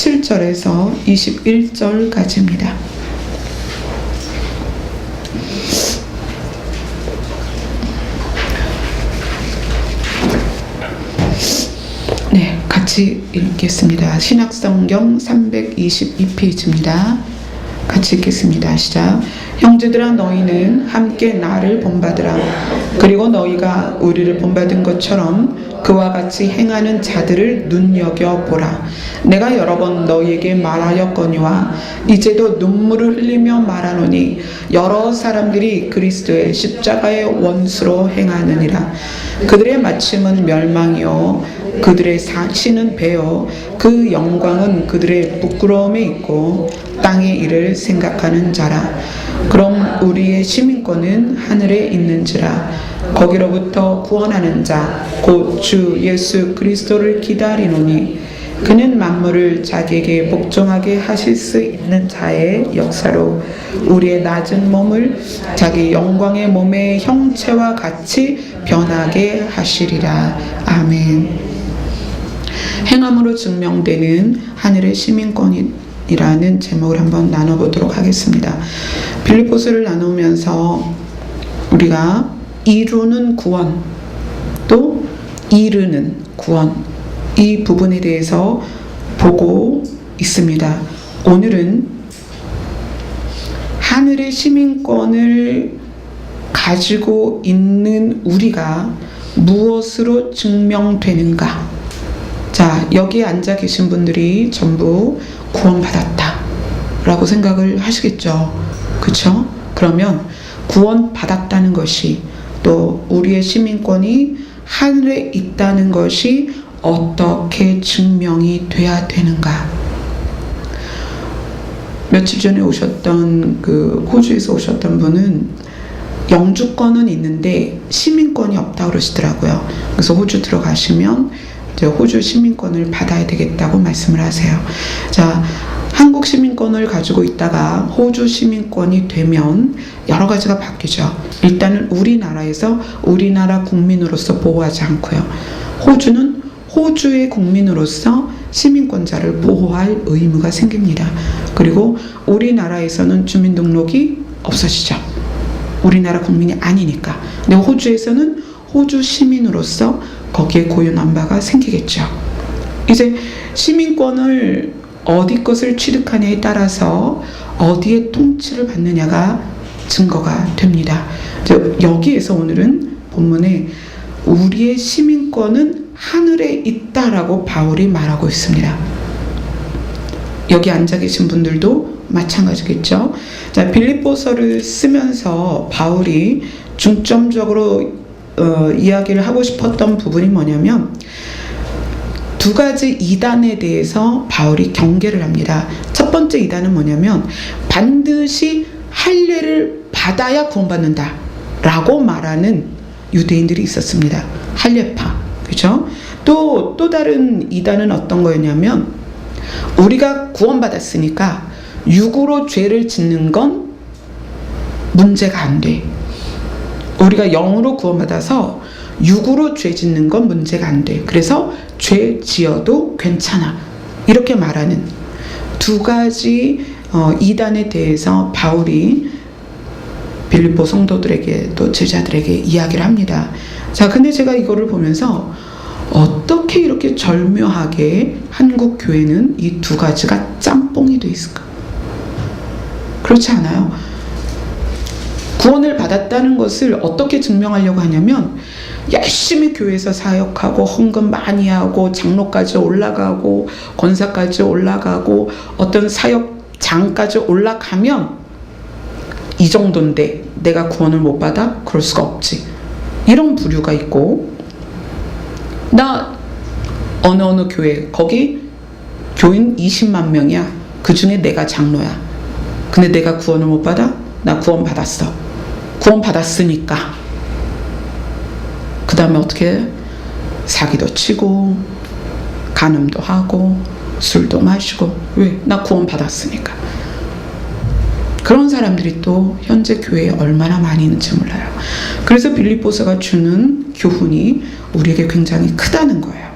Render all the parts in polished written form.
17절에서 21절까지입니다. 네, 같이 읽겠습니다. 신약성경 322페이지입니다. 같이 읽겠습니다. 시작. 형제들아, 너희는 함께 나를 본받으라. 그리고 너희가 우리를 본받은 것처럼 그와 같이 행하는 자들을 눈여겨보라. 내가 여러 번 너희에게 말하였거니와 이제도 눈물을 흘리며 말하노니 여러 사람들이 그리스도의 십자가의 원수로 행하느니라. 그들의 마침은 멸망이요 그들의 사치는 배요 그 영광은 그들의 부끄러움에 있고 땅의 일을 생각하는 자라. 그럼 우리의 시민권은 하늘에 있는지라. 거기로부터 구원하는 자 곧 주 예수 그리스도를 기다리노니 그는 만물을 자기에게 복종하게 하실 수 있는 자의 역사로 우리의 낮은 몸을 자기 영광의 몸의 형체와 같이 변하게 하시리라. 아멘. 행함으로 증명되는 하늘의 시민권이라는 제목을 한번 나눠보도록 하겠습니다. 빌립보서를 나누면서 우리가 이루는 구원, 또 이르는 구원, 이 부분에 대해서 보고 있습니다. 오늘은 하늘의 시민권을 가지고 있는 우리가 무엇으로 증명되는가? 자, 여기에 앉아 계신 분들이 전부 구원받았다 라고 생각을 하시겠죠. 그렇죠? 그러면 구원받았다는 것이, 또 우리의 시민권이 하늘에 있다는 것이 어떻게 증명이 돼야 되는가? 며칠 전에 오셨던 호주에서 오셨던 분은 영주권은 있는데 시민권이 없다고 그러시더라고요. 그래서 호주 들어가시면 이제 호주 시민권을 받아야 되겠다고 말씀을 하세요. 자, 한국 시민권을 가지고 있다가 호주 시민권이 되면 여러 가지가 바뀌죠. 일단은 우리나라에서 우리나라 국민으로서 보호하지 않고요. 호주는 호주의 국민으로서 시민권자를 보호할 의무가 생깁니다. 그리고 우리나라에서는 주민등록이 없어지죠. 우리나라 국민이 아니니까. 근데 호주에서는 호주 시민으로서 거기에 고유한 바가 생기겠죠. 이제 시민권을 어디 것을 취득하냐에 따라서 어디에 통치를 받느냐가 증거가 됩니다. 여기에서 오늘은 본문에 우리의 시민권은 하늘에 있다라고 바울이 말하고 있습니다. 여기 앉아 계신 분들도 마찬가지겠죠. 자, 빌립보서를 쓰면서 바울이 중점적으로 이야기를 하고 싶었던 부분이 뭐냐면, 두 가지 이단에 대해서 바울이 경계를 합니다. 첫 번째 이단은 뭐냐면, 반드시 할례를 받아야 구원받는다 라고 말하는 유대인들이 있었습니다. 할례파. 그죠? 또 다른 이단은 어떤 거였냐면, 우리가 구원받았으니까 육으로 죄를 짓는 건 문제가 안 돼. 우리가 영으로 구원받아서 육으로 죄 짓는 건 문제가 안 돼. 그래서 죄 지어도 괜찮아. 이렇게 말하는 두 가지 이단에 대해서 바울이 빌립보 성도들에게 또 제자들에게 이야기를 합니다. 자, 근데 제가 이거를 보면서 어떻게 이렇게 절묘하게 한국 교회는 이 두 가지가 짬뽕이 돼 있을까? 그렇지 않아요. 구원을 받았다는 것을 어떻게 증명하려고 하냐면, 열심히 교회에서 사역하고 헌금 많이 하고 장로까지 올라가고 권사까지 올라가고 어떤 사역장까지 올라가면 이 정도인데 내가 구원을 못 받아? 그럴 수가 없지. 이런 부류가 있고, 나 어느 교회, 거기 교인 20만 명이야. 그 중에 내가 장로야. 근데 내가 구원을 못 받아? 나 구원 받았어. 구원 받았으니까 그 다음에 어떻게 사기도 치고 간음도 하고 술도 마시고. 왜? 나 구원 받았으니까. 그런 사람들이 또 현재 교회에 얼마나 많이 있는지 몰라요. 그래서 빌립보서가 주는 교훈이 우리에게 굉장히 크다는 거예요.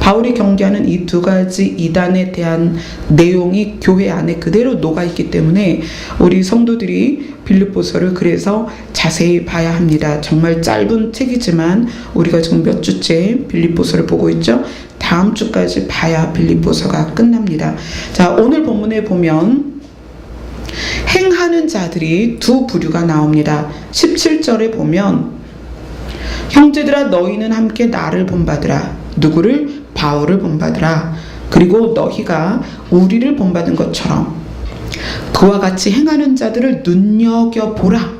바울이 경계하는 이 두 가지 이단에 대한 내용이 교회 안에 그대로 녹아있기 때문에 우리 성도들이 빌립보서를 그래서 자세히 봐야 합니다. 정말 짧은 책이지만 우리가 지금 몇 주째 빌립보서를 보고 있죠. 다음 주까지 봐야 빌립보서가 끝납니다. 자, 오늘 본문에 보면 행하는 자들이 두 부류가 나옵니다. 17절에 보면 형제들아 너희는 함께 나를 본받으라. 누구를? 바울을 본받으라. 그리고 너희가 우리를 본받은 것처럼 그와 같이 행하는 자들을 눈여겨보라.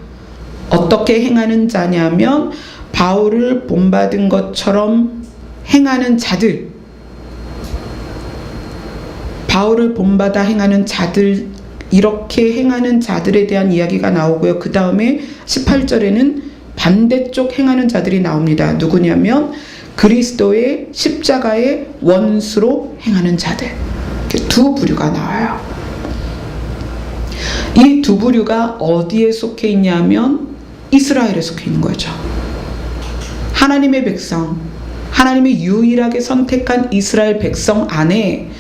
어떻게 행하는 자냐면 바울을 본받은 것처럼 행하는 자들, 바울을 본받아 행하는 자들, 이렇게 행하는 자들에 대한 이야기가 나오고요. 그 다음에 18절에는 반대쪽 행하는 자들이 나옵니다. 누구냐면 그리스도의 십자가의 원수로 행하는 자들. 이렇게 두 부류가 나와요. 이 두 부류가 어디에 속해 있냐면 이스라엘에 속해 있는 거죠. 하나님의 백성, 하나님이 유일하게 선택한 이스라엘 백성 안에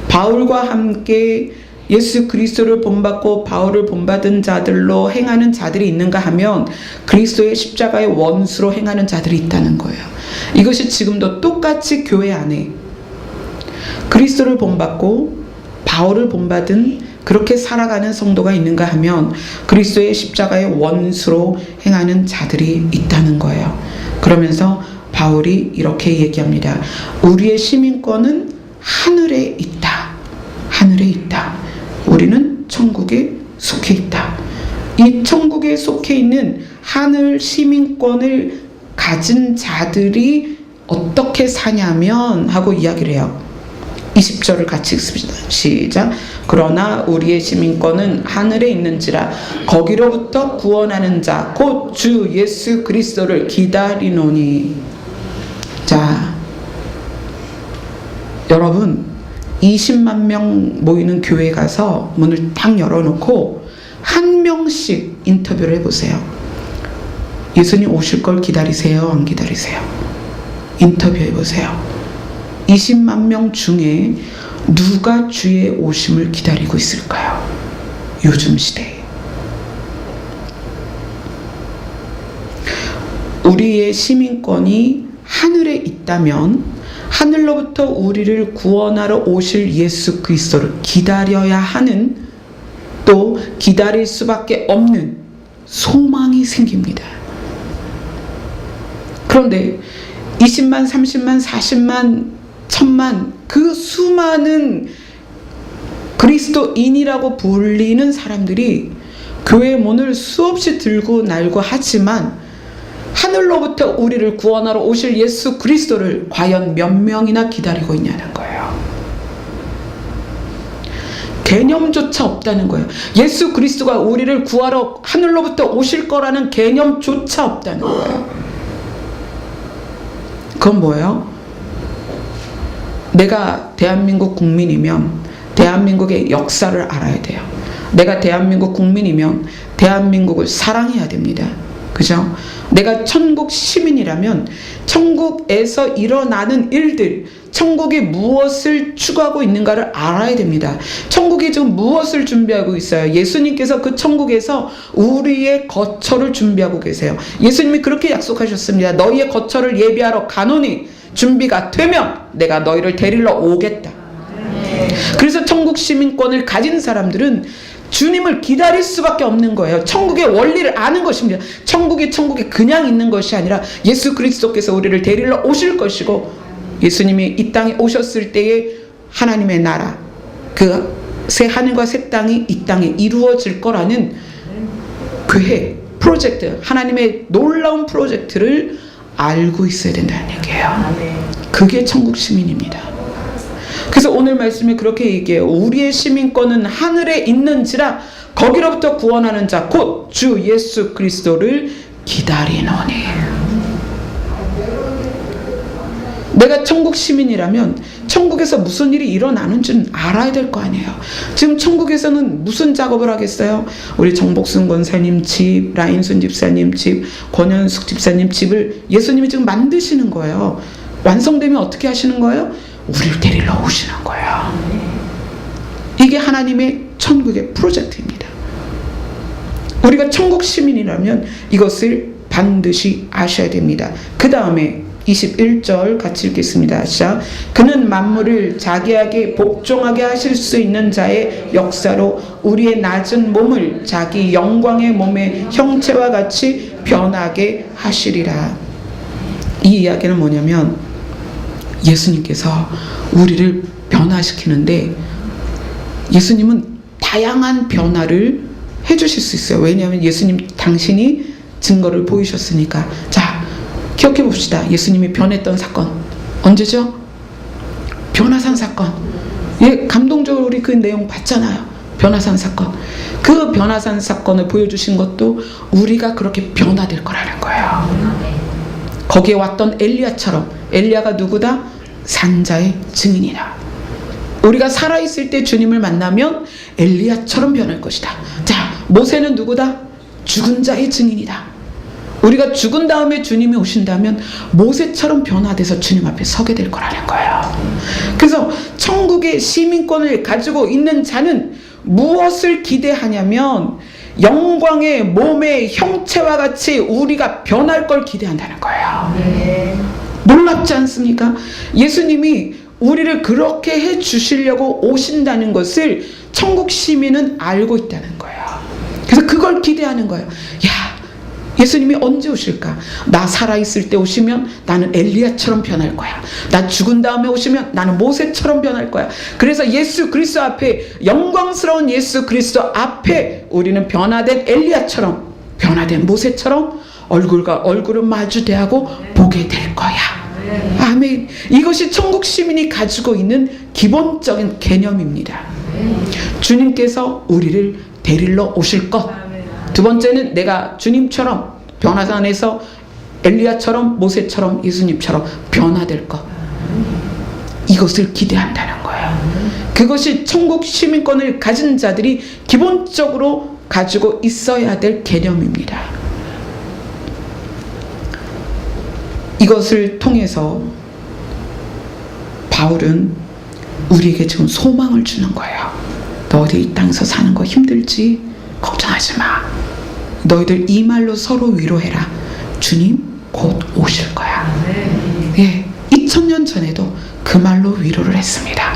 바울과 함께 예수 그리스도를 본받고 바울을 본받은 자들로 행하는 자들이 있는가 하면 그리스도의 십자가의 원수로 행하는 자들이 있다는 거예요. 이것이 지금도 똑같이 교회 안에 그리스도를 본받고 바울을 본받은 그렇게 살아가는 성도가 있는가 하면 그리스도의 십자가의 원수로 행하는 자들이 있다는 거예요. 그러면서 바울이 이렇게 얘기합니다. 우리의 시민권은 하늘에 있다. 하늘에 있다. 우리는 천국에 속해 있다. 이 천국에 속해 있는 하늘 시민권을 가진 자들이 어떻게 사냐면 하고 이야기를 해요. 20절을 같이 읽습니다. 시작. 그러나 우리의 시민권은 하늘에 있는지라 거기로부터 구원하는 자 곧 주 예수 그리스도를 기다리노니. 자, 여러분 20만 명 모이는 교회에 가서 문을 딱 열어놓고 한 명씩 인터뷰를 해보세요. 예수님 오실 걸 기다리세요? 안 기다리세요? 인터뷰해보세요. 20만 명 중에 누가 주의 오심을 기다리고 있을까요? 요즘 시대에. 우리의 시민권이 하늘에 있다면 하늘로부터 우리를 구원하러 오실 예수 그리스도를 기다려야 하는, 또 기다릴 수밖에 없는 소망이 생깁니다. 그런데 20만, 30만, 40만, 1000만 그 수많은 그리스도인이라고 불리는 사람들이 교회 문을 수없이 들고 날고 하지만 하늘로부터 우리를 구원하러 오실 예수 그리스도를 과연 몇 명이나 기다리고 있냐는 거예요. 개념조차 없다는 거예요. 예수 그리스도가 우리를 구하러 하늘로부터 오실 거라는 개념조차 없다는 거예요. 그건 뭐예요? 내가 대한민국 국민이면 대한민국의 역사를 알아야 돼요. 내가 대한민국 국민이면 대한민국을 사랑해야 됩니다. 그죠? 내가 천국 시민이라면 천국에서 일어나는 일들, 천국이 무엇을 추구하고 있는가를 알아야 됩니다. 천국이 지금 무엇을 준비하고 있어요? 예수님께서 그 천국에서 우리의 거처를 준비하고 계세요. 예수님이 그렇게 약속하셨습니다. 너희의 거처를 예비하러 가노니 준비가 되면 내가 너희를 데리러 오겠다. 그래서 천국 시민권을 가진 사람들은 주님을 기다릴 수밖에 없는 거예요. 천국의 원리를 아는 것입니다. 천국이 그냥 있는 것이 아니라 예수 그리스도께서 우리를 데리러 오실 것이고, 예수님이 이 땅에 오셨을 때에 하나님의 나라, 그 새 하늘과 새 땅이 이 땅에 이루어질 거라는 계획, 프로젝트, 하나님의 놀라운 프로젝트를 알고 있어야 된다는 얘기예요. 그게 천국 시민입니다. 그래서 오늘 말씀에 그렇게 얘기해요. 우리의 시민권은 하늘에 있는지라 거기로부터 구원하는 자 곧 주 예수 그리스도를 기다리노니. 내가 천국 시민이라면 천국에서 무슨 일이 일어나는 줄 알아야 될 거 아니에요. 지금 천국에서는 무슨 작업을 하겠어요? 우리 정복순 권사님 집, 라인순 집사님 집, 권현숙 집사님 집을 예수님이 지금 만드시는 거예요. 완성되면 어떻게 하시는 거예요? 우리를 데리러 오시는 거예요. 이게 하나님의 천국의 프로젝트입니다. 우리가 천국 시민이라면 이것을 반드시 아셔야 됩니다. 그 다음에 21절 같이 읽겠습니다. 시작. 그는 만물을 자기에게 복종하게 하실 수 있는 자의 역사로 우리의 낮은 몸을 자기 영광의 몸의 형체와 같이 변하게 하시리라. 이 이야기는 뭐냐면 예수님께서 우리를 변화시키는데 예수님은 다양한 변화를 해주실 수 있어요. 왜냐하면 예수님 당신이 증거를 보이셨으니까. 자, 기억해 봅시다. 예수님이 변했던 사건 언제죠? 변화산 사건. 예, 감동적으로 우리 그 내용 봤잖아요. 변화산 사건. 그 변화산 사건을 보여주신 것도 우리가 그렇게 변화될 거라는 거예요. 거기에 왔던 엘리야처럼. 엘리야가 누구다? 산자의 증인이다. 우리가 살아있을 때 주님을 만나면 엘리야처럼 변할 것이다. 자, 모세는 누구다? 죽은 자의 증인이다. 우리가 죽은 다음에 주님이 오신다면 모세처럼 변화돼서 주님 앞에 서게 될 거라는 거예요. 그래서 천국의 시민권을 가지고 있는 자는 무엇을 기대하냐면 영광의 몸의 형체와 같이 우리가 변할 걸 기대한다는 거예요. 놀랍지 않습니까? 예수님이 우리를 그렇게 해 주시려고 오신다는 것을 천국 시민은 알고 있다는 거예요. 그래서 그걸 기대하는 거예요. 야, 예수님이 언제 오실까? 나 살아있을 때 오시면 나는 엘리야처럼 변할 거야. 나 죽은 다음에 오시면 나는 모세처럼 변할 거야. 그래서 예수 그리스도 앞에, 영광스러운 예수 그리스도 앞에 우리는 변화된 엘리야처럼, 변화된 모세처럼 얼굴과 얼굴을 마주대하고 보게 될 거야. 아멘. 이것이 천국 시민이 가지고 있는 기본적인 개념입니다. 주님께서 우리를 데리러 오실 것. 두 번째는 내가 주님처럼 변화산에서 엘리야처럼 모세처럼 예수님처럼 변화될 것. 이것을 기대한다는 거예요. 그것이 천국 시민권을 가진 자들이 기본적으로 가지고 있어야 될 개념입니다. 이것을 통해서 바울은 우리에게 지금 소망을 주는 거예요. 너희들 이 땅에서 사는 거 힘들지? 걱정하지 마. 너희들 이 말로 서로 위로해라. 주님 곧 오실 거야. 예, 2000년 전에도 그 말로 위로를 했습니다.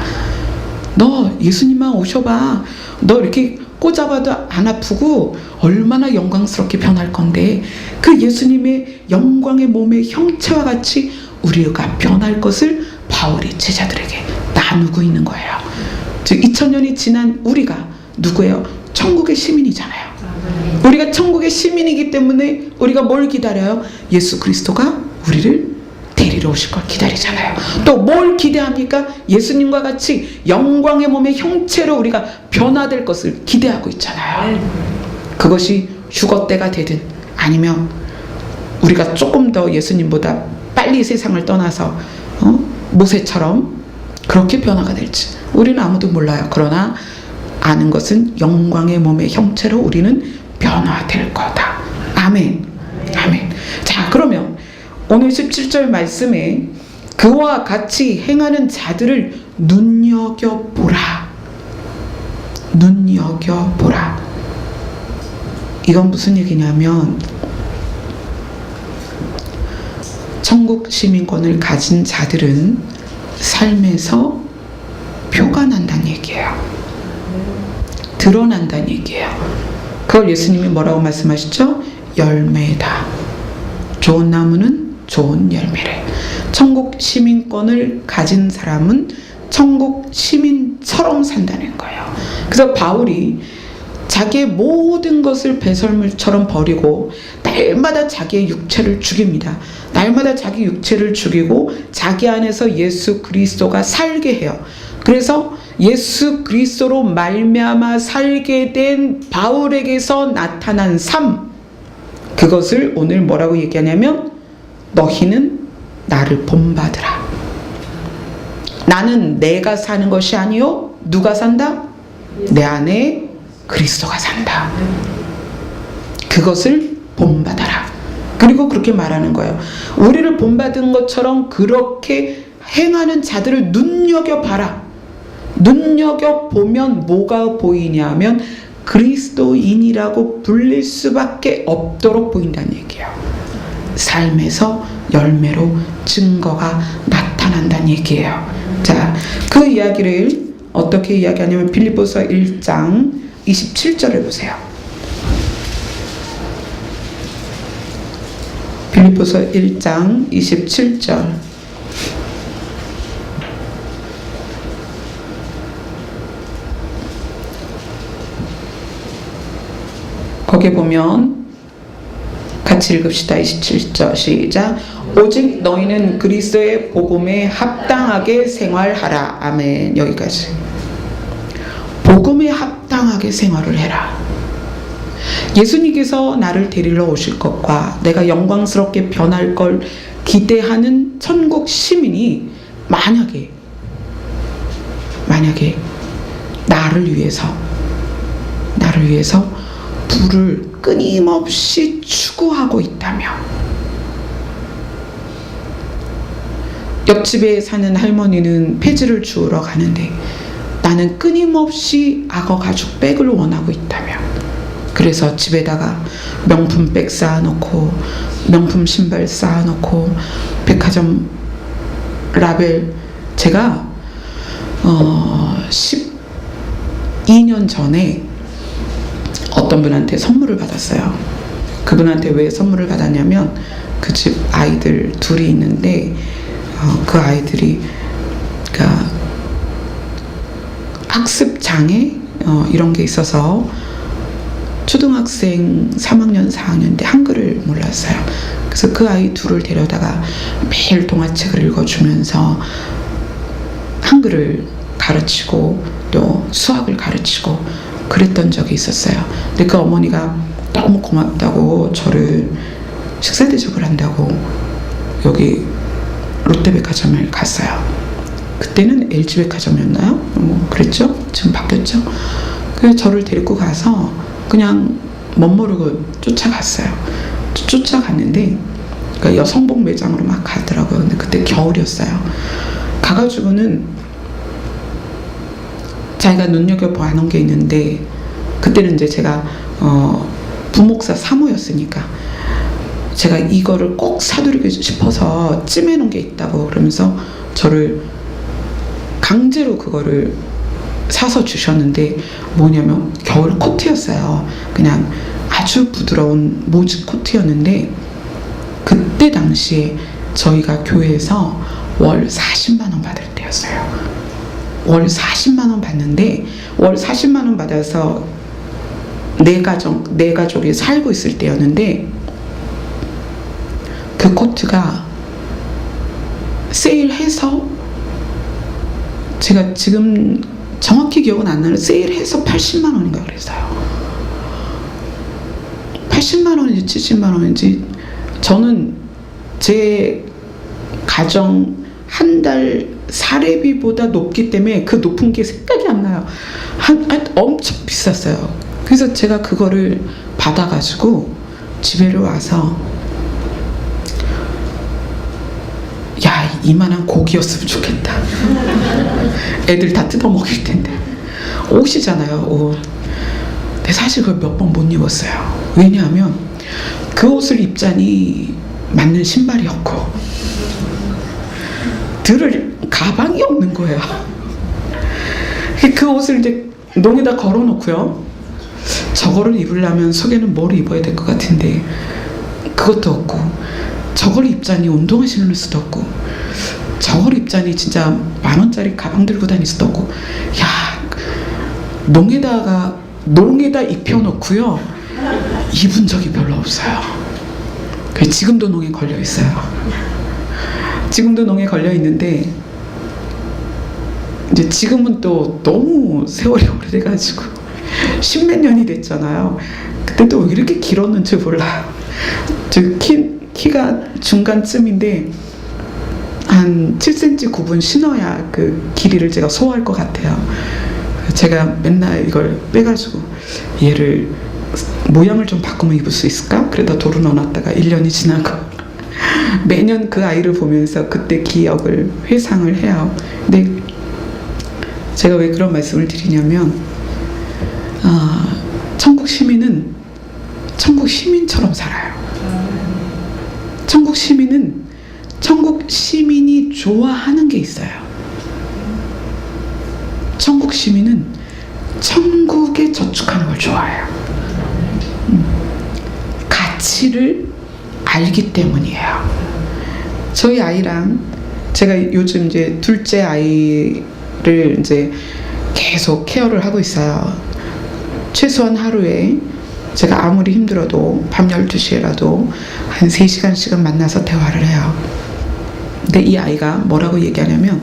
너 예수님만 오셔봐. 너 이렇게 꽂아봐도 안 아프고 얼마나 영광스럽게 변할 건데, 그 예수님의 영광의 몸의 형체와 같이 우리가 변할 것을 바울이 제자들에게 나누고 있는 거예요. 즉 2000년이 지난 우리가 누구예요? 천국의 시민이잖아요. 우리가 천국의 시민이기 때문에 우리가 뭘 기다려요? 예수 그리스도가 우리를 데리러 오실 걸 기다리잖아요. 또 뭘 기대합니까? 예수님과 같이 영광의 몸의 형체로 우리가 변화될 것을 기대하고 있잖아요. 그것이 휴거 때가 되든 아니면 우리가 조금 더 예수님보다 빨리 세상을 떠나서 모세처럼 그렇게 변화가 될지 우리는 아무도 몰라요. 그러나 아는 것은 영광의 몸의 형체로 우리는 변화될 거다. 아멘. 아멘. 자, 그러면 오늘 17절 말씀에 그와 같이 행하는 자들을 눈여겨보라. 눈여겨보라. 이건 무슨 얘기냐면 천국 시민권을 가진 자들은 삶에서 표가 난다는 얘기예요. 드러난다는 얘기예요. 그걸 예수님이 뭐라고 말씀하시죠? 열매다. 좋은 나무는 좋은 열매래. 천국 시민권을 가진 사람은 천국 시민처럼 산다는 거예요. 그래서 바울이 자기의 모든 것을 배설물처럼 버리고 날마다 자기의 육체를 죽입니다. 날마다 자기 육체를 죽이고 자기 안에서 예수 그리스도가 살게 해요. 그래서 예수 그리스도로 말미암아 살게 된 바울에게서 나타난 삶, 그것을 오늘 뭐라고 얘기하냐면 너희는 나를 본받으라. 나는 내가 사는 것이 아니요 누가 산다? 내 안에 그리스도가 산다. 그것을 본받아라. 그리고 그렇게 말하는 거예요. 우리를 본받은 것처럼 그렇게 행하는 자들을 눈여겨봐라. 눈여겨보면 뭐가 보이냐면 그리스도인이라고 불릴 수밖에 없도록 보인다는 얘기예요. 삶에서 열매로 증거가 나타난다는 얘기예요. 자, 그 이야기를 어떻게 이야기하냐면 빌립보서 1장 27절을 보세요. 빌립보서 1장 27절. 거기 보면 같이 읽읍시다. 27절 시작. 오직 너희는 그리스도의 복음에 합당하게 생활하라. 아멘. 여기까지. 복음에 합당하게 생활을 해라. 예수님께서 나를 데리러 오실 것과 내가 영광스럽게 변할 걸 기대하는 천국 시민이 만약에 나를 위해서 부를 끊임없이 추구하고 있다면, 옆집에 사는 할머니는 폐지를 주우러 가는데 나는 끊임없이 악어 가죽 백을 원하고 있다면, 그래서 집에다가 명품 백 쌓아놓고 명품 신발 쌓아놓고 백화점 라벨, 제가 12년 전에 어떤 분한테 선물을 받았어요. 그분한테 왜 선물을 받았냐면 그 집 아이들 둘이 있는데 그 아이들이 그러니까 학습 장애 이런 게 있어서 초등학생 3학년 4학년인데 한글을 몰랐어요. 그래서 그 아이 둘을 데려다가 매일 동화책을 읽어주면서 한글을 가르치고 또 수학을 가르치고 그랬던 적이 있었어요. 근데 그 어머니가 너무 고맙다고 저를 식사 대접을 한다고 여기 롯데백화점을 갔어요. 그때는 LG백화점이었나요? 뭐 그랬죠? 지금 바뀌었죠? 그래서 저를 데리고 가서 그냥 멋모르고 쫓아갔어요. 쫓아갔는데 그러니까 여성복 매장으로 막 가더라고요. 근데 그때 겨울이었어요. 가가지고는 자기가 눈여겨보는 게 있는데, 그때는 이제 제가 부목사 사모였으니까 제가 이거를 꼭 사드리고 싶어서 찜해놓은 게 있다고 그러면서 저를 강제로 그거를 사서 주셨는데, 뭐냐면 겨울 코트였어요. 그냥 아주 부드러운 모즈 코트였는데, 그때 당시에 저희가 교회에서 월 40만 원 받을 때였어요. 월 40만 원 받는데, 월 40만 원 받아서 네 가족이 살고 있을 때였는데, 그 코트가 세일해서, 제가 지금 정확히 기억은 안 나는데 세일해서 80만 원인가 그랬어요. 80만 원인지 70만 원인지, 저는 제 가정 한 달 사례비보다 높기 때문에 그 높은 게 생각이 안 나요. 엄청 비쌌어요. 그래서 제가 그거를 받아가지고 집에 와서, 야, 이만한 고기였으면 좋겠다. 애들 다 뜯어 먹일 텐데. 옷이잖아요, 옷. 근데 사실 그걸 몇 번 못 입었어요. 왜냐하면 그 옷을 입자니 맞는 신발이 없고 들을 가방이 없는 거예요. 그 옷을 이제 농에다 걸어놓고요, 저거를 입으려면 속에는 뭘 입어야 될 것 같은데 그것도 없고, 저걸 입자니 운동화 신을 수도 없고, 저걸 입자니 진짜 10,000원짜리 가방 들고 다닐 수도 없고, 야, 농에다 입혀놓고요 입은 적이 별로 없어요. 그래서 지금도 농에 걸려 있어요. 지금도 농에 걸려 있는데, 이제 지금은 또 너무 세월이 오래돼가지고 10몇 년이 됐잖아요. 그때 또 왜 이렇게 길었는지 몰라요. 저 키가 중간쯤인데 한 7cm 구분 신어야 그 길이를 제가 소화할 것 같아요. 제가 맨날 이걸 빼가지고 얘를 모양을 좀 바꾸면 입을 수 있을까? 그러다 도로 넣어놨다가 1년이 지나고 매년 그 아이를 보면서 그때 기억을 회상을 해요. 근데 제가 왜 그런 말씀을 드리냐면 천국 시민은 천국 시민처럼 살아요. 천국 시민은 천국 시민이 좋아하는 게 있어요. 천국 시민은 천국에 저축하는 걸 좋아해요. 가치를 알기 때문이에요. 저희 아이랑 제가 요즘 이제 둘째 아이를 이제 계속 케어를 하고 있어요. 최소한 하루에 제가 아무리 힘들어도 밤 12시에라도 한 3시간씩은 만나서 대화를 해요. 근데 이 아이가 뭐라고 얘기하냐면,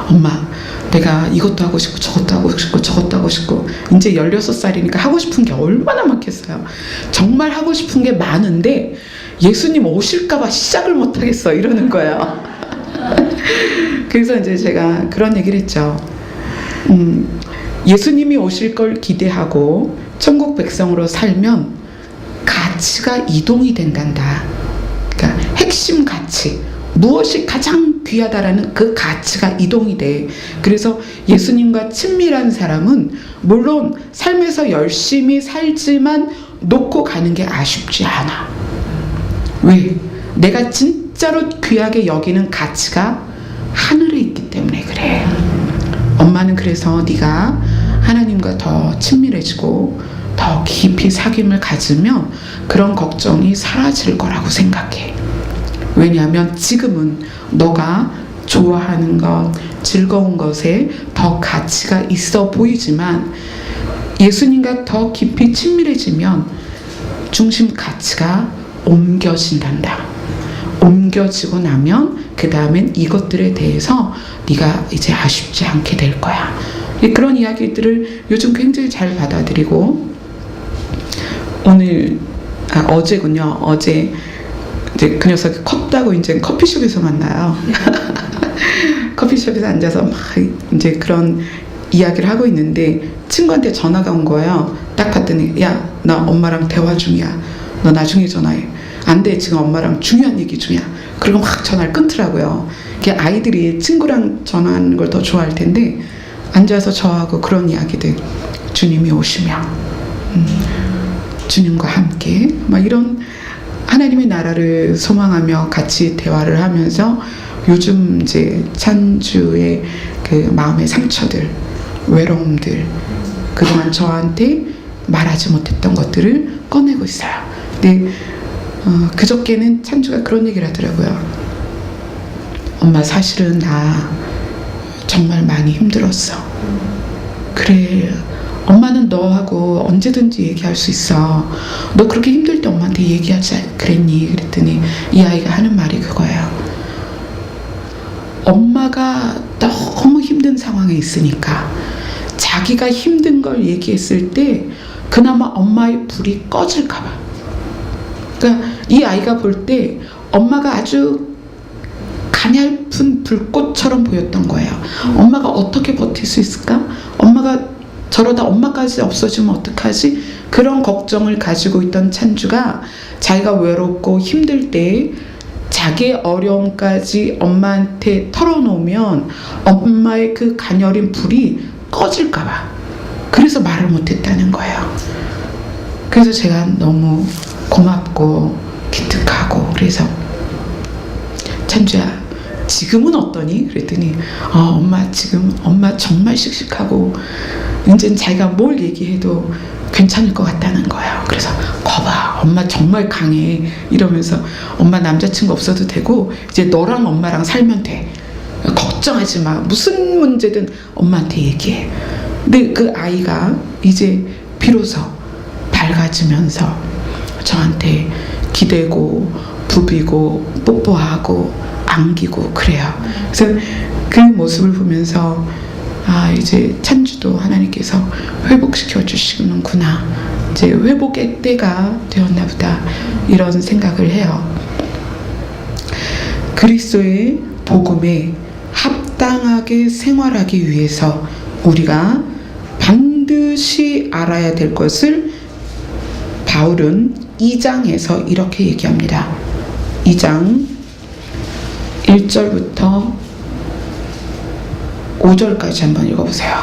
엄마, 내가 이것도 하고 싶고 저것도 하고 싶고 저것도 하고 싶고, 이제 16살이니까 하고 싶은 게 얼마나 많겠어요. 정말 하고 싶은 게 많은데 예수님 오실까봐 시작을 못하겠어, 이러는 거예요. 그래서 이제 제가 그런 얘기를 했죠. 예수님이 오실 걸 기대하고 천국 백성으로 살면 가치가 이동이 된단다. 그러니까 핵심 가치, 무엇이 가장 귀하다라는 그 가치가 이동이 돼. 그래서 예수님과 친밀한 사람은 물론 삶에서 열심히 살지만 놓고 가는 게 아쉽지 않아. 왜? 내가 진짜로 귀하게 여기는 가치가 하늘에 있기 때문에 그래. 엄마는 그래서 네가 하나님과 더 친밀해지고 더 깊이 사귐을 가지면 그런 걱정이 사라질 거라고 생각해. 왜냐하면 지금은 너가 좋아하는 것, 즐거운 것에 더 가치가 있어 보이지만 예수님과 더 깊이 친밀해지면 중심 가치가 옮겨진단다. 옮겨지고 나면 그 다음엔 이것들에 대해서 네가 이제 아쉽지 않게 될 거야. 그런 이야기들을 요즘 굉장히 잘 받아들이고, 어제군요. 어제 이제 그 녀석이 컸다고 이제 커피숍에서 만나요. 커피숍에서 앉아서 막 이제 그런 이야기를 하고 있는데 친구한테 전화가 온 거예요. 딱 봤더니, 야, 나 엄마랑 대화 중이야. 너 나중에 전화해. 안 돼, 지금 엄마랑 중요한 얘기 중이야. 그리고 막 전화를 끊더라고요. 아이들이 친구랑 전화하는 걸 더 좋아할 텐데 앉아서 저하고 그런 이야기들, 주님이 오시면 주님과 함께 막 이런 하나님의 나라를 소망하며 같이 대화를 하면서 요즘 이제 찬주의 그 마음의 상처들, 외로움들, 그동안 저한테 말하지 못했던 것들을 꺼내고 있어요. 근데 그저께는 찬주가 그런 얘기를 하더라고요. 엄마, 사실은 나 정말 많이 힘들었어. 그래, 엄마는 너하고 언제든지 얘기할 수 있어. 너 그렇게 힘들 때 엄마한테 얘기하지 그랬니? 그랬더니 이 아이가 하는 말이 그거예요. 엄마가 너무 힘든 상황에 있으니까 자기가 힘든 걸 얘기했을 때 그나마 엄마의 불이 꺼질까 봐. 그러니까 이 아이가 볼 때 엄마가 아주 가냘픈 불꽃처럼 보였던 거예요. 엄마가 어떻게 버틸 수 있을까? 엄마가 저러다 엄마까지 없어지면 어떡하지? 그런 걱정을 가지고 있던 찬주가 자기가 외롭고 힘들 때 자기의 어려움까지 엄마한테 털어놓으면 엄마의 그 가녀린 불이 꺼질까 봐. 그래서 말을 못했다는 거예요. 그래서 제가 너무 고맙고 기특하고, 그래서 찬주야, 지금은 어떠니? 그랬더니 엄마 지금 엄마 정말 씩씩하고 이제는 자기가 뭘 얘기해도 괜찮을 것 같다는 거예요. 그래서 거봐, 엄마 정말 강해, 이러면서 엄마 남자친구 없어도 되고 이제 너랑 엄마랑 살면 돼. 걱정하지 마. 무슨 문제든 엄마한테 얘기해. 근데 그 아이가 이제 비로소 밝아지면서 저한테 기대고 부비고 뽀뽀하고 안기고 그래요. 그래서 그 모습을 보면서 이제 찬주도 하나님께서 회복시켜 주시는구나, 이제 회복의 때가 되었나 보다, 이런 생각을 해요. 그리스도의 복음에 합당하게 생활하기 위해서 우리가 반드시 알아야 될 것을 바울은 2장에서 이렇게 얘기합니다. 2장 1절부터 5절까지 한번 읽어보세요.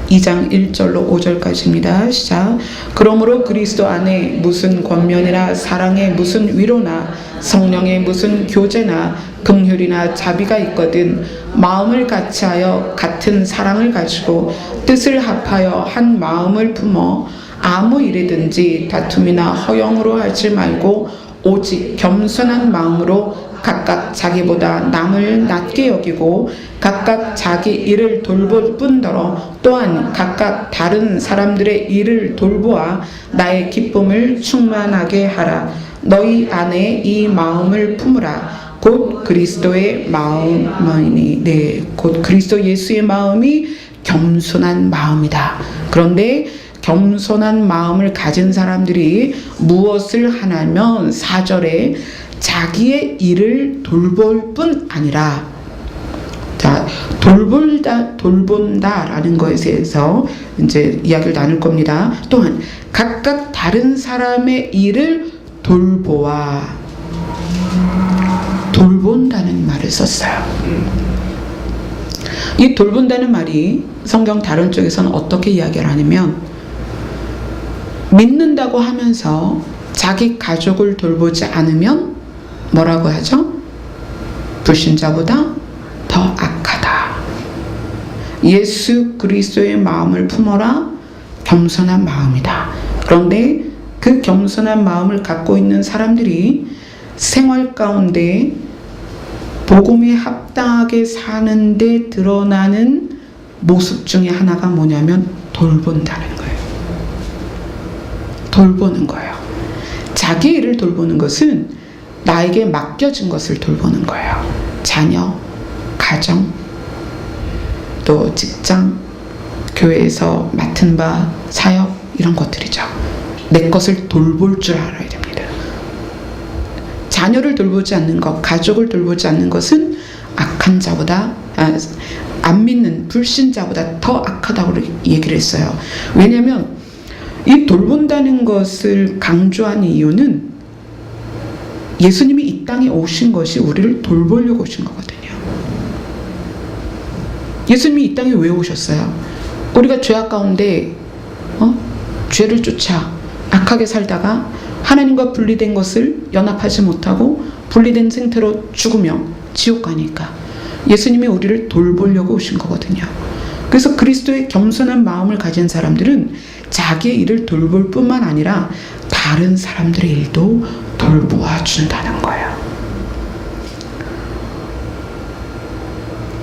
2장 1절로 5절까지입니다. 시작. 그러므로 그리스도 안에 무슨 권면이나 사랑에 무슨 위로나 성령의 무슨 교제나 긍휼이나 자비가 있거든 마음을 같이하여 같은 사랑을 가지고 뜻을 합하여 한 마음을 품어 아무 일이든지 다툼이나 허영으로 하지 말고 오직 겸손한 마음으로 각각 자기보다 남을 낮게 여기고 각각 자기 일을 돌볼 뿐더러 또한 각각 다른 사람들의 일을 돌보아 나의 기쁨을 충만하게 하라. 너희 안에 이 마음을 품으라. 곧 그리스도의 마음이니 곧 그리스도 예수의 마음이 겸손한 마음이다. 그런데 겸손한 마음을 가진 사람들이 무엇을 하냐면 4절에 자기의 일을 돌볼 뿐 아니라, 자, 돌본다라는 것에 대해서 이제 이야기를 나눌 겁니다. 또한 각각 다른 사람의 일을 돌본다는 말을 썼어요. 이 돌본다는 말이 성경 다른 쪽에서는 어떻게 이야기를 하냐면, 믿는다고 하면서 자기 가족을 돌보지 않으면 뭐라고 하죠? 불신자보다 더 악하다. 예수 그리스도의 마음을 품어라. 겸손한 마음이다. 그런데 그 겸손한 마음을 갖고 있는 사람들이 생활 가운데 복음에 합당하게 사는데 드러나는 모습 중에 하나가 뭐냐면 돌본다는 거예요. 돌보는 거예요. 자기 일을 돌보는 것은 나에게 맡겨진 것을 돌보는 거예요. 자녀, 가정, 또 직장, 교회에서 맡은 바, 사역, 이런 것들이죠. 내 것을 돌볼 줄 알아야 됩니다. 자녀를 돌보지 않는 것, 가족을 돌보지 않는 것은 악한 자보다, 안 믿는 불신자보다 더 악하다고 얘기를 했어요. 왜냐하면 이 돌본다는 것을 강조한 이유는 예수님이 이 땅에 오신 것이 우리를 돌보려고 오신 거거든요. 예수님이 이 땅에 왜 오셨어요? 우리가 죄악 가운데 죄를 쫓아 악하게 살다가 하나님과 분리된 것을 연합하지 못하고 분리된 상태로 죽으며 지옥 가니까 예수님이 우리를 돌보려고 오신 거거든요. 그래서 그리스도의 겸손한 마음을 가진 사람들은 자기의 일을 돌볼 뿐만 아니라 다른 사람들의 일도 돌보아 준다는 거예요.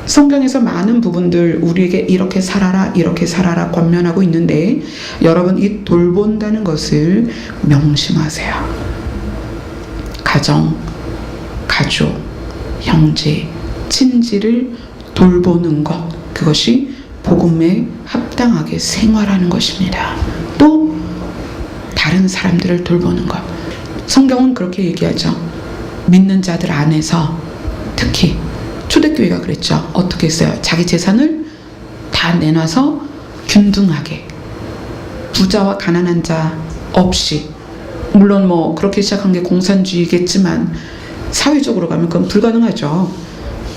성경에서 많은 부분들 우리에게 이렇게 살아라 권면하고 있는데, 여러분 이 돌본다는 것을 명심하세요. 가정, 가족, 형제, 친지를 돌보는 것, 그것이 복음에 합당하게 생활하는 것입니다. 또 다른 사람들을 돌보는 것. 성경은 그렇게 얘기하죠. 믿는 자들 안에서 특히 초대교회가 그랬죠. 어떻게 했어요? 자기 재산을 다 내놔서 균등하게, 부자와 가난한 자 없이, 물론 뭐 그렇게 시작한 게 공산주의겠지만 사회적으로 가면 그건 불가능하죠.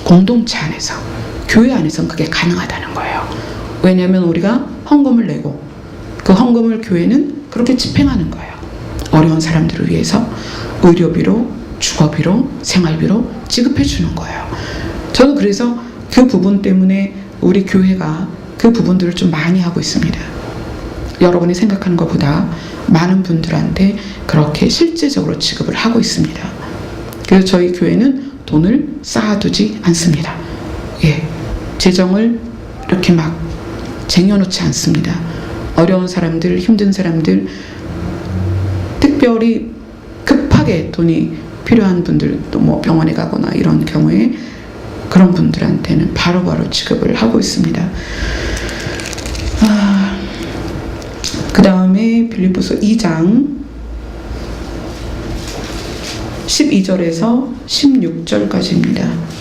공동체 안에서, 교회 안에서는 그게 가능하다는 거예요. 왜냐하면 우리가 헌금을 내고 그 헌금을 교회는 그렇게 집행하는 거예요. 어려운 사람들을 위해서 의료비로, 주거비로, 생활비로 지급해 주는 거예요. 저는 그래서 그 부분 때문에 우리 교회가 그 부분들을 좀 많이 하고 있습니다. 여러분이 생각하는 것보다 많은 분들한테 그렇게 실제적으로 지급을 하고 있습니다. 그래서 저희 교회는 돈을 쌓아두지 않습니다. 재정을 이렇게 막 쟁여놓지 않습니다. 어려운 사람들, 힘든 사람들, 특별히 급하게 돈이 필요한 분들, 또 뭐 병원에 가거나 이런 경우에 그런 분들한테는 바로바로 지급을 하고 있습니다. 그 다음에 빌립보서 2장 12절에서 16절까지입니다.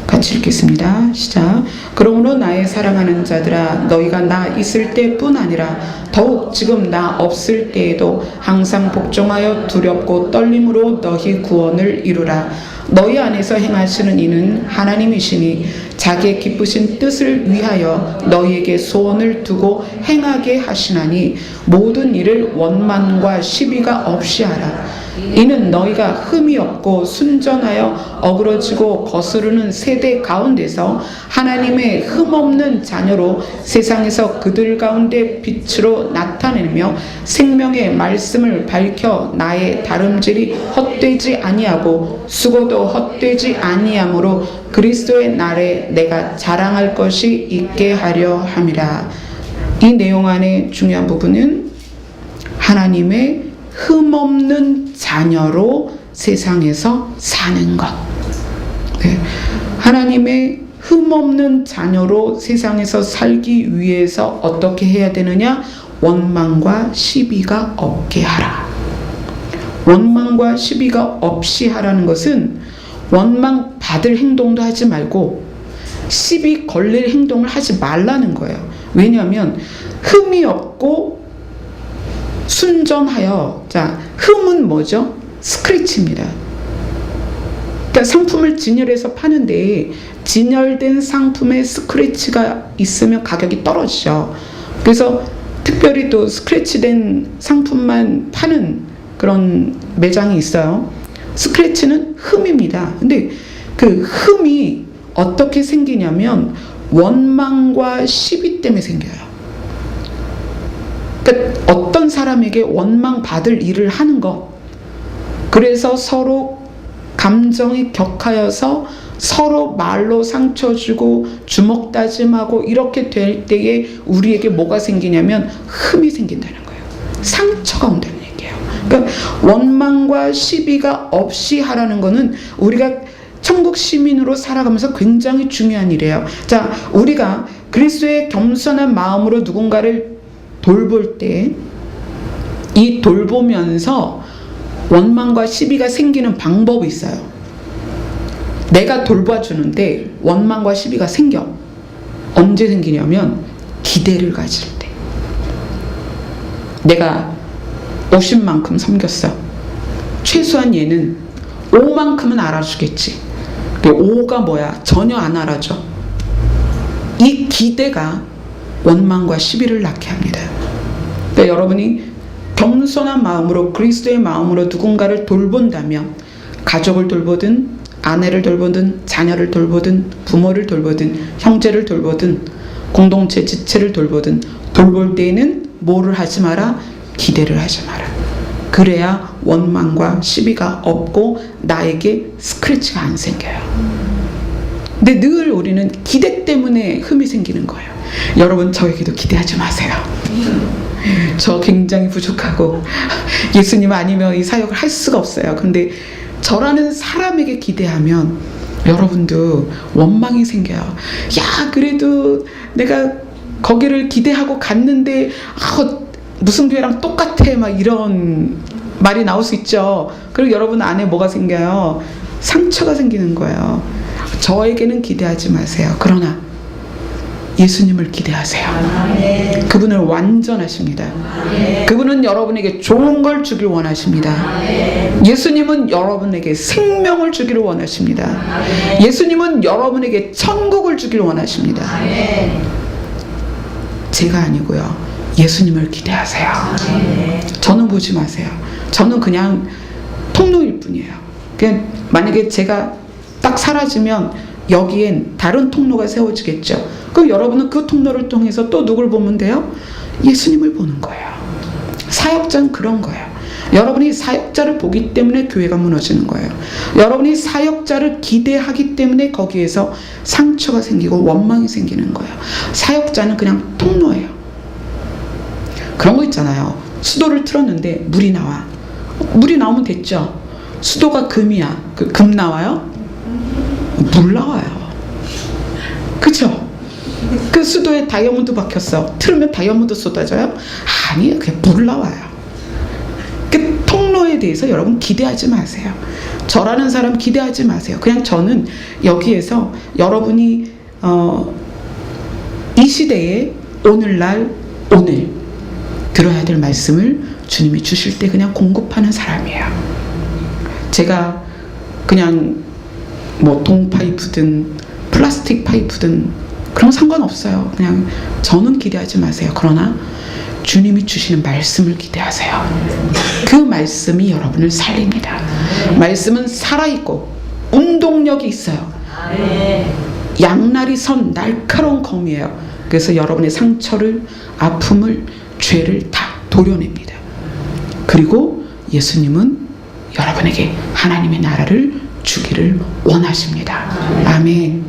같이 읽겠습니다. 시작. 그러므로 나의 사랑하는 자들아, 너희가 나 있을 때뿐 아니라 더욱 지금 나 없을 때에도 항상 복종하여 두렵고 떨림으로 너희 구원을 이루라. 너희 안에서 행하시는 이는 하나님이시니 자기의 기쁘신 뜻을 위하여 너희에게 소원을 두고 행하게 하시나니 모든 일을 원만과 시비가 없이 하라. 이는 너희가 흠이 없고 순전하여 어그러지고 거스르는 세대 가운데서 하나님의 흠없는 자녀로 세상에서 그들 가운데 빛으로 나타내며 생명의 말씀을 밝혀 나의 다름질이 헛되지 아니하고 수고도 헛되지 아니하므로 그리스도의 날에 내가 자랑할 것이 있게 하려 함이라. 이 내용 안에 중요한 부분은 하나님의 흠없는 자녀로 세상에서 사는 것. 네. 하나님의 흠없는 자녀로 세상에서 살기 위해서 어떻게 해야 되느냐? 원망과 시비가 없게 하라. 원망과 시비가 없이 하라는 것은 원망 받을 행동도 하지 말고 시비 걸릴 행동을 하지 말라는 거예요. 왜냐하면 흠이 없고 순전하여, 자, 흠은 뭐죠? 스크래치입니다. 그러니까 상품을 진열해서 파는데 진열된 상품에 스크래치가 있으면 가격이 떨어지죠. 그래서 특별히 또 스크래치된 상품만 파는 그런 매장이 있어요. 스크래치는 흠입니다. 근데 그 흠이 어떻게 생기냐면 원망과 시비 때문에 생겨요. 그러니까 어떤 사람에게 원망 받을 일을 하는 것, 그래서 서로 감정이 격하여서 서로 말로 상처 주고 주먹 다짐하고 이렇게 될 때에 우리에게 뭐가 생기냐면 흠이 생긴다는 거예요. 상처가 온다는 얘기예요. 그러니까 원망과 시비가 없이 하라는 거는 우리가 천국 시민으로 살아가면서 굉장히 중요한 일이에요. 자, 우리가 그리스도의 겸손한 마음으로 누군가를 돌볼 때 이 돌보면서 원망과 시비가 생기는 방법이 있어요. 내가 돌봐주는데 원망과 시비가 생겨. 언제 생기냐면 기대를 가질 때. 내가 50만큼 섬겼어. 최소한 얘는 5만큼은 알아주겠지. 5가 뭐야? 전혀 안 알아줘. 이 기대가 원망과 시비를 낳게 합니다. 그러니까 여러분이 겸손한 마음으로 그리스도의 마음으로 누군가를 돌본다면, 가족을 돌보든 아내를 돌보든 자녀를 돌보든 부모를 돌보든 형제를 돌보든 공동체 지체를 돌보든 돌볼 때에는 뭐를 하지 마라? 기대를 하지 마라. 그래야 원망과 시비가 없고 나에게 스크래치가 안 생겨요. 근데 늘 우리는 기대 때문에 흠이 생기는 거예요. 여러분, 저에게도 기대하지 마세요. 저 굉장히 부족하고 예수님 아니면 이 사역을 할 수가 없어요. 근데 저라는 사람에게 기대하면 여러분도 원망이 생겨요. 야, 그래도 내가 거기를 기대하고 갔는데 무슨 교회랑 똑같아, 막 이런 말이 나올 수 있죠. 그리고 여러분 안에 뭐가 생겨요? 상처가 생기는 거예요. 저에게는 기대하지 마세요. 그러나 예수님을 기대하세요. 그분을 완전하십니다. 그분은 여러분에게 좋은 걸 주길 원하십니다. 예수님은 여러분에게 생명을 주기를 원하십니다. 예수님은 여러분에게 천국을 주길 원하십니다. 제가 아니고요. 예수님을 기대하세요. 저는 보지 마세요. 저는 그냥 통로일 뿐이에요. 그냥 만약에 제가 딱 사라지면 여기엔 다른 통로가 세워지겠죠. 그럼 여러분은 그 통로를 통해서 또 누굴 보면 돼요? 예수님을 보는 거예요. 사역자는 그런 거예요. 여러분이 사역자를 보기 때문에 교회가 무너지는 거예요. 여러분이 사역자를 기대하기 때문에 거기에서 상처가 생기고 원망이 생기는 거예요. 사역자는 그냥 통로예요. 그런 거 있잖아요. 수도를 틀었는데 물이 나와. 물이 나오면 됐죠. 수도가 금이야. 금 나와요? 물 나와요. 그쵸? 그 수도에 다이아몬드 박혔어. 틀으면 다이아몬드 쏟아져요? 아니에요. 그냥 물 나와요. 그 통로에 대해서 여러분 기대하지 마세요. 저라는 사람 기대하지 마세요. 그냥 저는 여기에서 여러분이 이 시대에 오늘날 오늘 들어야 될 말씀을 주님이 주실 때 그냥 공급하는 사람이에요. 제가 그냥 뭐 동파이프든 플라스틱 파이프든 그런 거 상관없어요. 그냥 저는 기대하지 마세요. 그러나 주님이 주시는 말씀을 기대하세요. 그 말씀이 여러분을 살립니다. 말씀은 살아있고 운동력이 있어요. 양날이 선 날카로운 검이에요. 그래서 여러분의 상처를, 아픔을, 죄를 다 도려냅니다. 그리고 예수님은 여러분에게 하나님의 나라를 주기를 원하십니다. 아멘.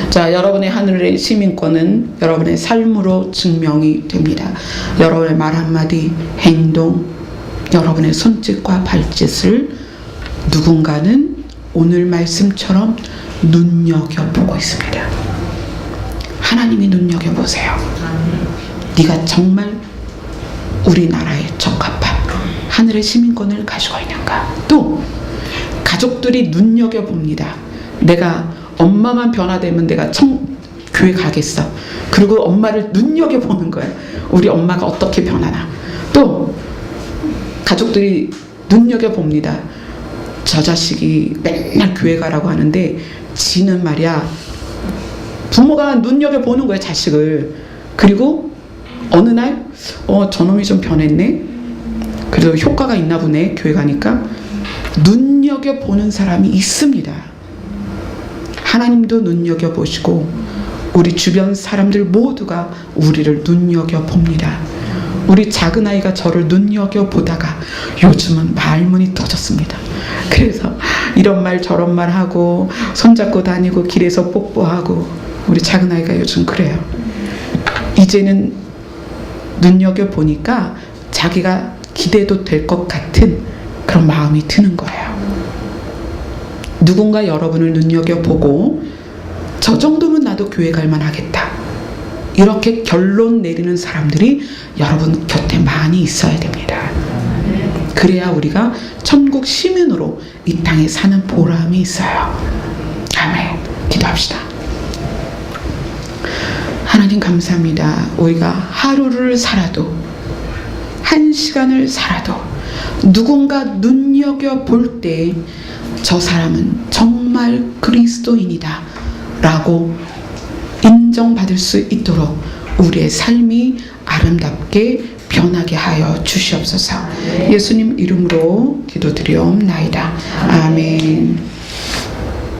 자, 여러분의 하늘의 시민권은 여러분의 삶으로 증명이 됩니다. 여러분의 말 한마디, 행동, 여러분의 손짓과 발짓을 누군가는 오늘 말씀처럼 눈여겨보고 있습니다. 하나님이 눈여겨보세요. 네가 정말 우리나라에 적합한 하늘의 시민권을 가지고 있는가? 또 가족들이 눈여겨봅니다. 내가 엄마만 변화되면 내가 교회 가겠어. 그리고 엄마를 눈여겨보는 거예요. 우리 엄마가 어떻게 변하나. 또 가족들이 눈여겨봅니다. 저 자식이 맨날 교회 가라고 하는데 지는 말이야. 부모가 눈여겨보는 거예요, 자식을. 그리고 어느 날 저놈이 좀 변했네. 그래도 효과가 있나 보네, 교회 가니까. 눈여겨보는 사람이 있습니다. 하나님도 눈여겨보시고 우리 주변 사람들 모두가 우리를 눈여겨봅니다. 우리 작은아이가 저를 눈여겨보다가 요즘은 말문이 터졌습니다. 그래서 이런 말 저런 말 하고 손잡고 다니고 길에서 뽀뽀하고 우리 작은아이가 요즘 그래요. 이제는 눈여겨보니까 자기가 기대도 될 것 같은 그런 마음이 드는 거예요. 누군가 여러분을 눈여겨보고 저 정도면 나도 교회 갈만 하겠다. 이렇게 결론 내리는 사람들이 여러분 곁에 많이 있어야 됩니다. 그래야 우리가 천국 시민으로 이 땅에 사는 보람이 있어요. 아멘. 기도합시다. 하나님 감사합니다. 우리가 하루를 살아도 한 시간을 살아도 누군가 눈여겨볼 때 저 사람은 정말 그리스도인이다 라고 인정받을 수 있도록 우리의 삶이 아름답게 변하게 하여 주시옵소서. 예수님 이름으로 기도드리옵나이다. 아멘.